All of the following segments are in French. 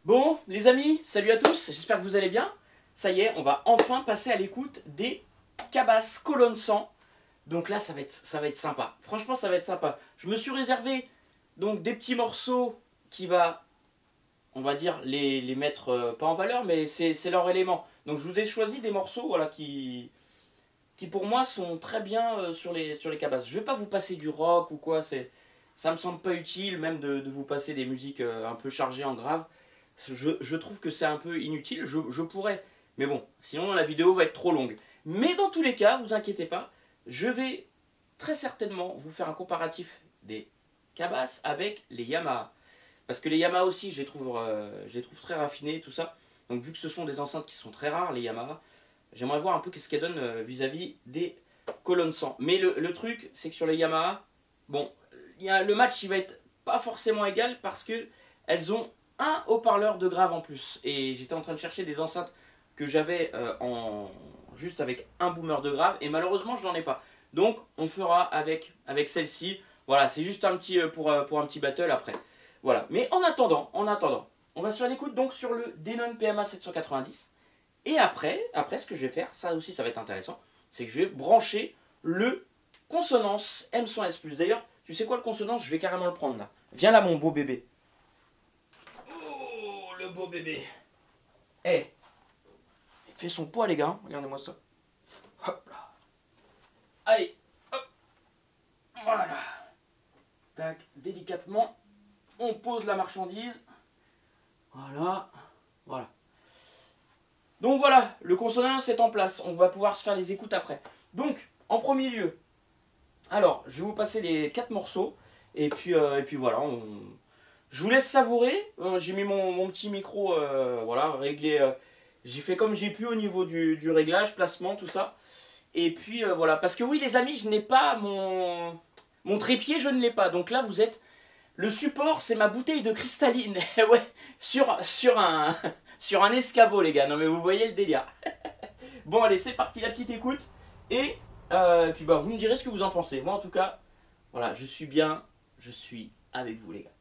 Bon, les amis, salut à tous, j'espère que vous allez bien. Ça y est, on va enfin passer à l'écoute des Cabas Colonne 100. Donc là, ça va être sympa. Franchement, ça va être sympa. Je me suis réservé donc des petits morceaux qui va, on va dire, les mettre pas en valeur, mais c'est leur élément. Donc je vous ai choisi des morceaux voilà, qui pour moi sont très bien sur les Cabas. Je vais pas vous passer du rock ou quoi, ça me semble pas utile même de vous passer des musiques un peu chargées en grave. Je trouve que c'est un peu inutile, je pourrais, mais bon, sinon la vidéo va être trop longue. Mais dans tous les cas, vous inquiétez pas, je vais très certainement vous faire un comparatif des Cabas avec les Yamaha. Parce que les Yamaha aussi, je les trouve très raffinés, tout ça. Donc vu que ce sont des enceintes qui sont très rares, les Yamaha, j'aimerais voir un peu ce qu'elles donnent vis-à-vis des colonnes 100. Mais le truc, c'est que sur les Yamaha, bon, le match il va être pas forcément égal parce que elles ont un haut-parleur de grave en plus. Et j'étais en train de chercher des enceintes que j'avais juste avec un boomer de grave. Et malheureusement, je n'en ai pas. Donc, on fera avec celle-ci. Voilà, c'est juste un petit pour un petit battle après. Voilà. Mais en attendant, on va se faire l'écoute donc sur le Denon PMA 790. Et après, ce que je vais faire, ça aussi, ça va être intéressant, c'est que je vais brancher le Consonance M100S+. D'ailleurs, tu sais quoi le Consonance? Je vais carrément le prendre là. Viens là, mon beau bébé. Le beau bébé. Eh, il fait son poids les gars, regardez-moi ça. Hop là. Allez, hop. Voilà. Tac, délicatement, on pose la marchandise. Voilà, voilà. Donc voilà, le consonance est en place, on va pouvoir se faire les écoutes après. Donc, en premier lieu, alors, je vais vous passer les 4 morceaux, et puis voilà, je vous laisse savourer. J'ai mis mon petit micro, voilà, réglé. J'ai fait comme j'ai pu au niveau du réglage, placement, tout ça. Et puis voilà, parce que oui les amis, je n'ai pas mon trépied, je ne l'ai pas. Donc là vous êtes, le support c'est ma bouteille de cristalline. Ouais, sur un escabeau les gars, non mais vous voyez le délire. Bon allez, c'est parti, la petite écoute. Et puis bah vous me direz ce que vous en pensez. Moi en tout cas, voilà, je suis bien, je suis avec vous les gars.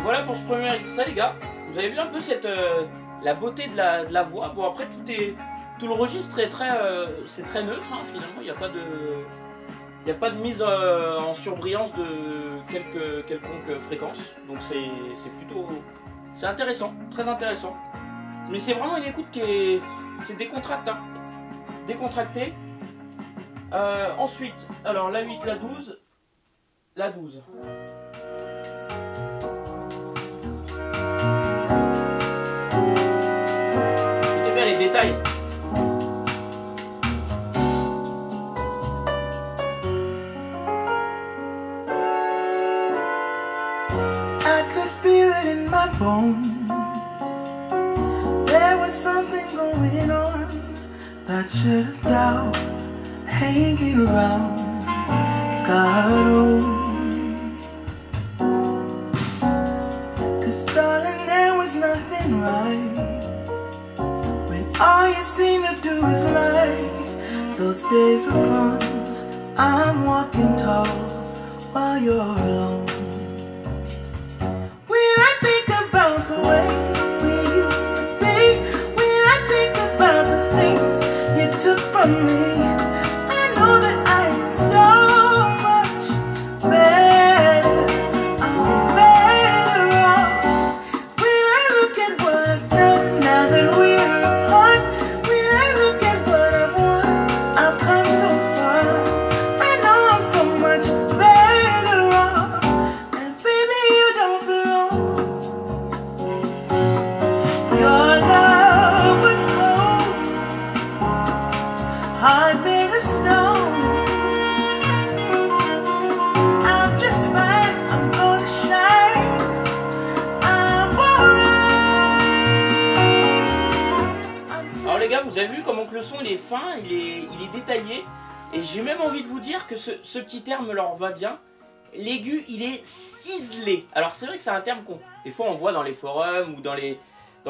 Voilà pour ce premier extrait les gars. Vous avez vu un peu la beauté de la voix. Bon après tout le registre est c'est très neutre hein, finalement. Il n'y a pas de mise en surbrillance de quelconque fréquence. Donc c'est intéressant, très intéressant. Mais c'est vraiment une écoute c'est décontracté. Hein. Décontracté. Ensuite, alors la 8, la 12. La 12. Écoutez bien les détails. I could could feel it in my bones. There was something going on that shut it down, hanging around. God knows. 'Cause darling, there was nothing right when all you seem to do is lie. Those days are gone, I'm walking tall while you're alone. When I think about the way we used to be, when I think about the things you took from me, I know that I am so much better. I'm better off. When I look at what I've done now that we're apart, when I look at what I've won, I've come so far. I know I'm so much better off. And baby, you don't belong. Your love was cold, heart made of stone. I'm just fine, I'm gonna shine, I'm alright. Alors les gars, vous avez vu comment que le son il est fin, il est détaillé. Et j'ai même envie de vous dire que ce petit terme leur va bien. L'aigu, il est ciselé. Alors c'est vrai que c'est un terme qu'on des fois on voit dans les forums ou dans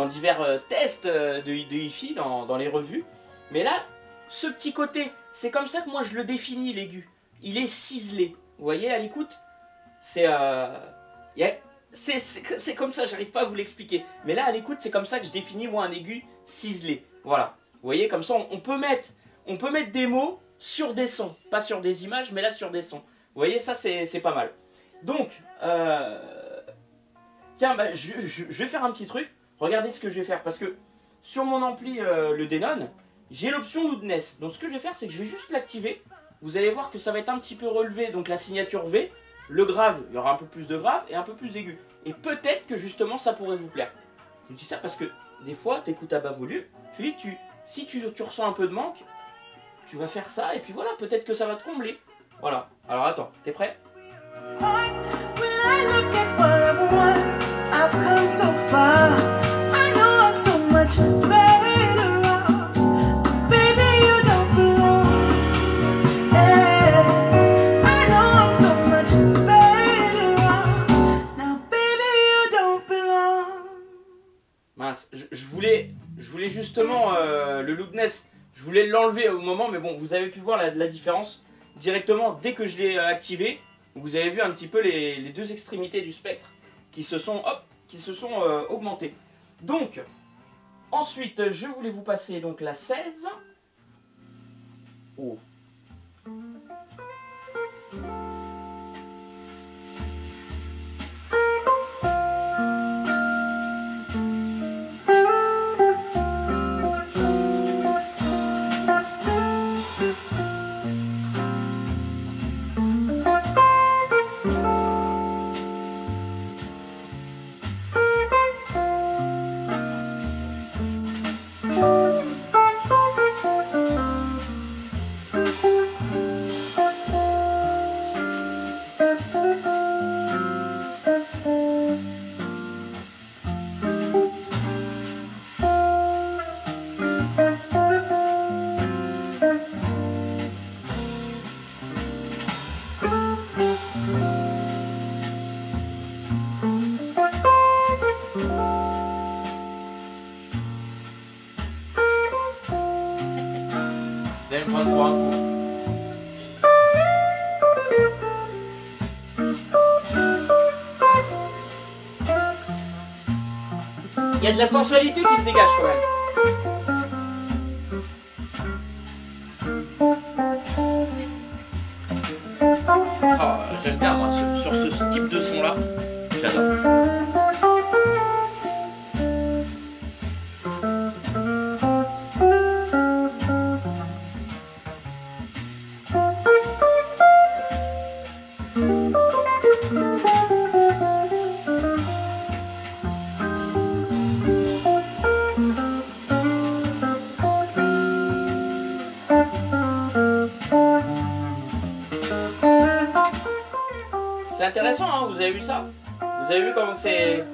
divers tests de hi-fi, dans les revues. Mais là, ce petit côté, c'est comme ça que moi je le définis, l'aigu. Il est ciselé. Vous voyez à l'écoute, c'est comme ça, j'arrive pas à vous l'expliquer. Mais là à l'écoute, c'est comme ça que je définis moi un aigu ciselé. Voilà. Vous voyez, comme ça on peut mettre des mots sur des sons. Pas sur des images, mais là sur des sons. Vous voyez, ça c'est pas mal. Donc, tiens, bah, je vais faire un petit truc. Regardez ce que je vais faire. Parce que sur mon ampli, le Denon, j'ai l'option Loudness. Donc ce que je vais faire, c'est que je vais juste l'activer. Vous allez voir que ça va être un petit peu relevé. Donc la signature V, le grave, il y aura un peu plus de grave et un peu plus d'aigu. Et peut-être que justement ça pourrait vous plaire. Je dis ça parce que des fois, tu écoutes à bas volume. Je dis, si tu ressens un peu de manque, tu vas faire ça. Et puis voilà, peut-être que ça va te combler. Voilà. Alors attends, t'es prêt? When I look at what I've won, I've come so far. I know I'm so much better off. Baby, you don't belong. Yeah. I know I'm so much better off. Now, baby, you don't belong. Mince, je voulais justement le loudness, je voulais l'enlever au moment, mais bon, vous avez pu voir la différence directement dès que je l'ai activé. Vous avez vu un petit peu les deux extrémités du spectre qui se sont augmentées. Donc, ensuite, je voulais vous passer donc la 16. Oh. Vous allez me prendre pour un fou. Il y a de la sensualité qui se dégage quand même. Oh, j'aime bien moi sur ce type de son là. J'adore. C'est intéressant, hein, vous avez vu ça? Vous avez vu comment c'est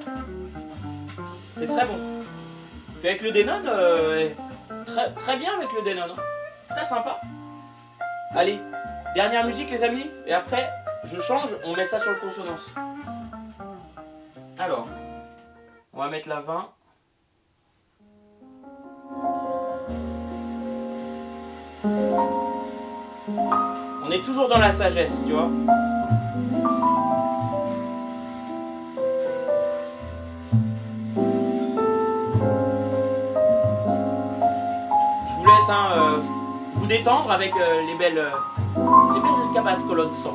très bon. Puis avec le Denon, très bien avec le Denon. Hein. Très sympa. Allez, dernière musique les amis. Et après, je change, on met ça sur le consonance. Alors, on va mettre la 20. On est toujours dans la sagesse, tu vois. Je vous laisse vous détendre avec les belles cabasses colonnes son.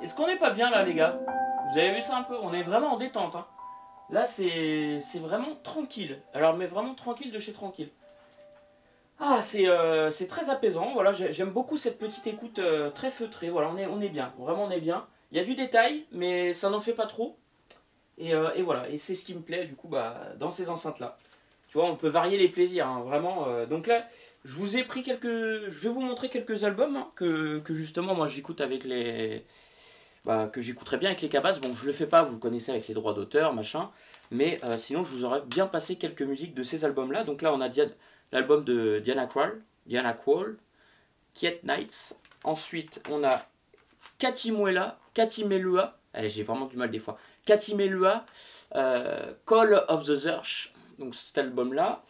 Est-ce qu'on n'est pas bien là les gars? Vous avez vu ça un peu? On est vraiment en détente. Hein. Là c'est vraiment tranquille. Alors mais vraiment tranquille de chez tranquille. Ah c'est très apaisant. Voilà, j'aime beaucoup cette petite écoute très feutrée. Voilà, on est bien. Vraiment on est bien. Il y a du détail mais ça n'en fait pas trop. Et voilà, et c'est ce qui me plaît du coup dans ces enceintes là. Tu vois, on peut varier les plaisirs, hein, vraiment. Donc là, je vous ai pris je vais vous montrer quelques albums hein, que justement moi j'écoute avec les... que j'écouterais bien avec les cabasses. Bon, je le fais pas, vous le connaissez avec les droits d'auteur, machin. Mais sinon, je vous aurais bien passé quelques musiques de ces albums-là. Donc là, on a l'album de Diana Krall, Quiet Nights. Ensuite, on a Katimelua, j'ai vraiment du mal des fois. Katimelua, Call of the Zurch. Donc cet album-là.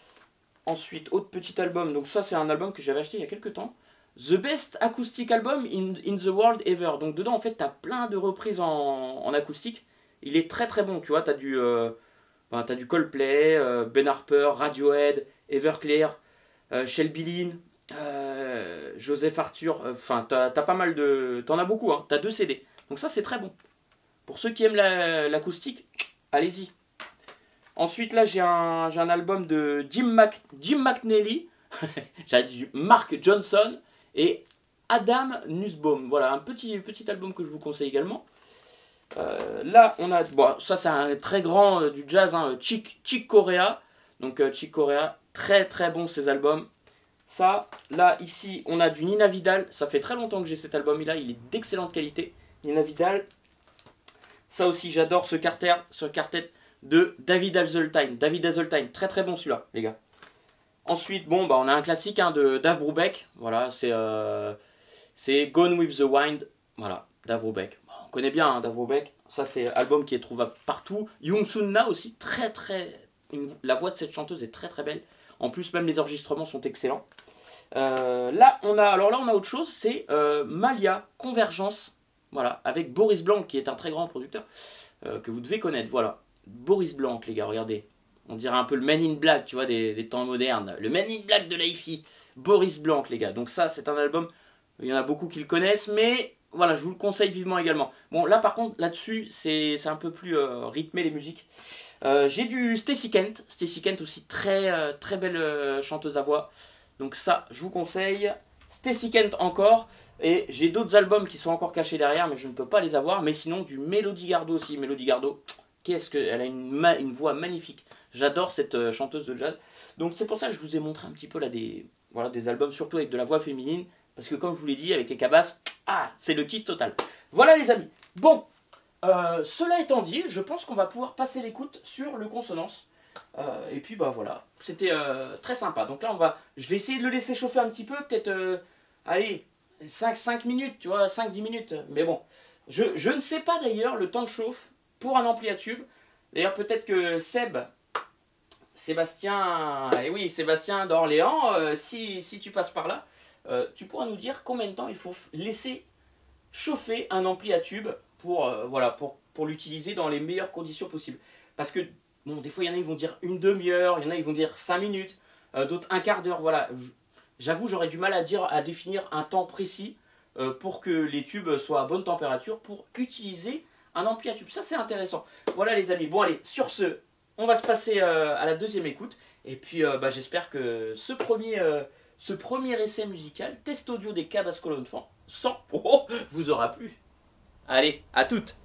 Ensuite, autre petit album. Donc ça, c'est un album que j'avais acheté il y a quelques temps. The Best Acoustic Album in the World Ever. Donc dedans, en fait, tu as plein de reprises en acoustique. Il est très très bon, tu vois. Tu as, du Coldplay, Ben Harper, Radiohead, Everclear, Shelby Lynne, Joseph Arthur. Enfin, tu as pas mal de... Tu en as beaucoup, hein. Tu as 2 CD. Donc ça, c'est très bon. Pour ceux qui aiment l'acoustique, allez-y. Ensuite, là, j'ai un album de Jim McNally. J'ai dit Mark Johnson et Adam Nussbaum. Voilà, un petit album que je vous conseille également. Là, on a... Bon, ça, c'est un très grand du jazz, hein, Chick Corea. Donc, Chick Corea, très très bon ces albums. Ça, là, ici, on a du Nina Vidal. Ça fait très longtemps que j'ai cet album-là. Il est d'excellente qualité. Nina Vidal. Ça aussi, j'adore ce quartet de David Hazeltine. David Hazeltine, très très bon celui-là, les gars. Ensuite, bon, on a un classique hein, de Dave Brubeck. Voilà, c'est Gone with the Wind. Voilà, Dave Brubeck. Bon, on connaît bien hein, Dave Brubeck. Ça, c'est un album qui est trouvable partout. Young Sunna aussi, très très la voix de cette chanteuse est très très belle. En plus, même les enregistrements sont excellents. Là, on a autre chose, c'est Malia Convergence, voilà, avec Boris Blanc, qui est un très grand producteur, que vous devez connaître, voilà. Boris Blanc, les gars, regardez. On dirait un peu le Man in Black, tu vois, des temps modernes. Le Man in Black de la hi-fi. Boris Blanc, les gars. Donc ça, c'est un album, il y en a beaucoup qui le connaissent, mais voilà, je vous le conseille vivement également. Bon, là, par contre, là-dessus, c'est un peu plus rythmé, les musiques. J'ai du Stacey Kent. Stacey Kent aussi, très, très belle chanteuse à voix. Donc ça, je vous conseille. Stacey Kent encore. Et j'ai d'autres albums qui sont encore cachés derrière, mais je ne peux pas les avoir. Mais sinon, du Mélodie Gardot aussi. Mélodie Gardot, elle a une voix magnifique. J'adore cette chanteuse de jazz. Donc c'est pour ça que je vous ai montré un petit peu là des albums, surtout avec de la voix féminine. Parce que comme je vous l'ai dit, avec les cabasses, c'est le kiff total. Voilà les amis. Bon, cela étant dit, je pense qu'on va pouvoir passer l'écoute sur le consonance. Et puis bah voilà, c'était très sympa. Donc là, je vais essayer de le laisser chauffer un petit peu, peut-être, allez, 5 minutes, tu vois, 5-10 minutes. Mais bon, je ne sais pas d'ailleurs le temps de chauffe pour un ampli à tube. D'ailleurs, peut-être que Sébastien d'Orléans, si tu passes par là, tu pourras nous dire combien de temps il faut laisser chauffer un ampli à tube pour l'utiliser dans les meilleures conditions possibles. Parce que, bon, des fois, il y en a qui vont dire une demi-heure, il y en a qui vont dire 5 minutes, d'autres un quart d'heure, voilà. J'avoue, j'aurais du mal à définir un temps précis pour que les tubes soient à bonne température pour utiliser un ampli à tube. Ça, c'est intéressant. Voilà les amis. Bon, allez, sur ce, on va se passer à la deuxième écoute. Et puis, j'espère que ce premier essai musical, test audio des Cabas Colonne 100, vous aura plu. Allez, à toutes!